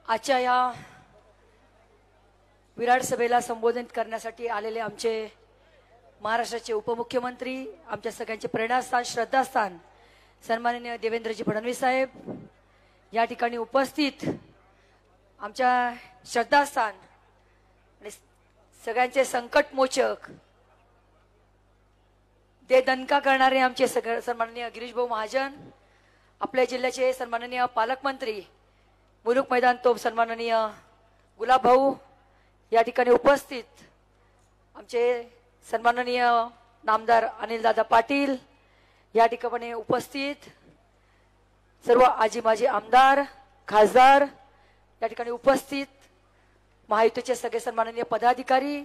आजच्या या विराट सभेला संबोधित करण्यासाठी आलेले आमचे महाराष्ट्राचे उपमुख्यमंत्री, आमच्या सगळ्यांचे प्रेरणास्थान, श्रद्धास्थान सन्माननीय देवेंद्रजी फडणवीस साहेब, या ठिकाणी उपस्थित आमच्या श्रद्धास्थान आणि सगळ्यांचे संकटमोचक, ते दणका करणारे आमचे सन्माननीय गिरीश भाऊ महाजन, आपल्या जिल्ह्याचे सन्माननीय पालकमंत्री मुलुक मैदान तोप सन्माननीय गुलाब भाऊ, या ठिकाणी उपस्थित आमचे सन्माननीय नामदार अनिल दादा पाटील, या ठिकाणी उपस्थित सर्व आजी माजी आमदार, खासदार, या ठिकाणी उपस्थित महायुतीचे सगळे सन्माननीय पदाधिकारी,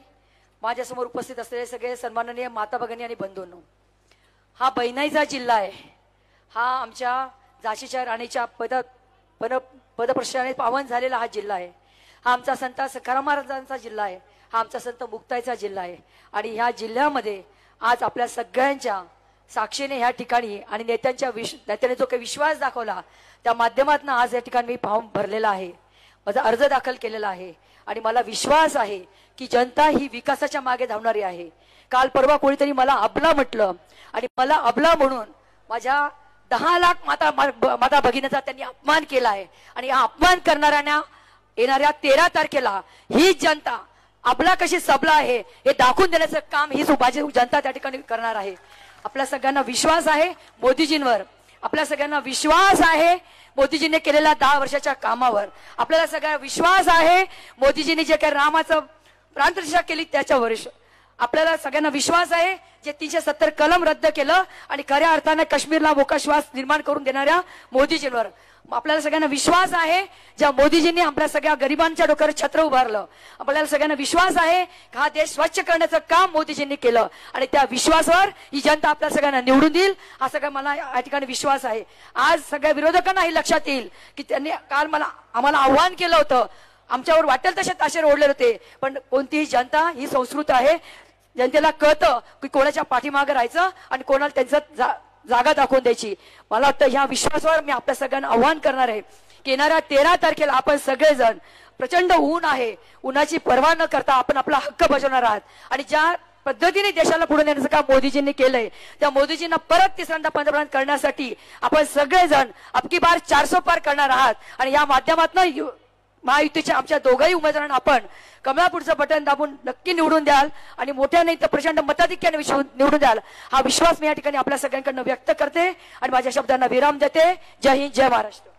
माझ्यासमोर उपस्थित असलेले सगळे सन्माननीय माता भगिनी आणि बंधूंनो, हा बहिणाईचा जिल्हा आहे. हा आमच्या झाशीच्या राणीच्या पदप्रश्नाने पावन झालेला हा जिल्हा आहे. हा आमचा संत सखाराम महाराजांचा जिल्हा आहे. हा आमचा संत मुक्ताईचा जिल्हा आहे. आणि ह्या जिल्ह्यामध्ये आज आपल्या सगळ्यांच्या साक्षीने ह्या ठिकाणी आणि नेत्याने जो काही विश्वास दाखवला, त्या माध्यमातून आज या ठिकाणी मी फॉर्म भरलेला आहे, माझा अर्ज दाखल केलेला आहे. आणि मला विश्वास आहे की जनता ही विकासाच्या मागे धावणारी आहे. काल परवा कोणीतरी मला अबला म्हटलं आणि मला अबला म्हणून माझ्या 10 लाख माता भगिनीचा त्यांनी अपमान केला आहे. आणि हा अपमान करणाऱ्यांना येणाऱ्या 13 तारखेला ही जनता अबला कशी सबला आहे हे दाखवून देण्याचं काम ही माझी जनता त्या ठिकाणी करणार आहे. आपल्या सगळ्यांना विश्वास आहे मोदीजींवर, आपल्या सगळ्यांना विश्वास आहे मोदीजींनी केलेल्या 10 वर्षाच्या कामावर, आपल्याला सगळ्यांना विश्वास आहे मोदीजींनी जे काही रामाचं प्राणप्रतिष्ठा केली त्याच्यावर, आपल्याला सगळ्यांना विश्वास आहे जे 370 कलम रद्द केलं आणि खऱ्या अर्थाने काश्मीरला मोका श्वास निर्माण करून देणाऱ्या मोदीजींवर आपल्याला सगळ्यांना विश्वास आहे. ज्या मोदीजींनी आपल्या सगळ्या गरिबांच्या डोक्यावर छत्र उभारलं, आपल्याला सगळ्यांना विश्वास आहे की हा देश स्वच्छ करण्याचं काम मोदीजींनी केलं आणि त्या विश्वासावर ही जनता आपल्या सगळ्यांना निवडून देईल, हा सगळा मला या ठिकाणी विश्वास आहे. आज सगळ्या विरोधकांना हे लक्षात येईल की त्यांनी काल आम्हाला आव्हान केलं होतं, आमच्यावर वाटेल तसे ताशेर ओढले होते, पण कोणतीही जनता ही संस्कृत आहे. जनतेला कळतं की कोणाच्या पाठीमागे राहायचं आणि कोणाला त्यांचं जागा दाखवून द्यायची. मला वाटतं ह्या विश्वासावर मी आपल्या सगळ्यांना आव्हान करणार आहे की येणाऱ्या 13 तारखेला आपण सगळेजण, प्रचंड ऊन आहे, उन्हाची पर्वा न करता आपण आपला हक्क बजावणार आहात. आणि ज्या पद्धतीने देशाला पुढे नेण्याचं काम मोदीजींनी केलंय, त्या मोदीजींना परत तिसऱ्यांदा पंतप्रधान करण्यासाठी आपण सगळेजण अबकी बार 400 पार करणार आहात. आणि या माध्यमातून महायुतीच्या आमच्या दोघाही उमेदवारांना आपण कमळापूरचं बटन दाबून नक्की निवडून द्याल आणि मोठ्या नाही तर प्रचंड मताधिक्याने निवडून द्याल, हा विश्वास मी या ठिकाणी आपल्या सगळ्यांकडून व्यक्त करते आणि माझ्या शब्दांना विराम देते. जय हिंद, जय महाराष्ट्र.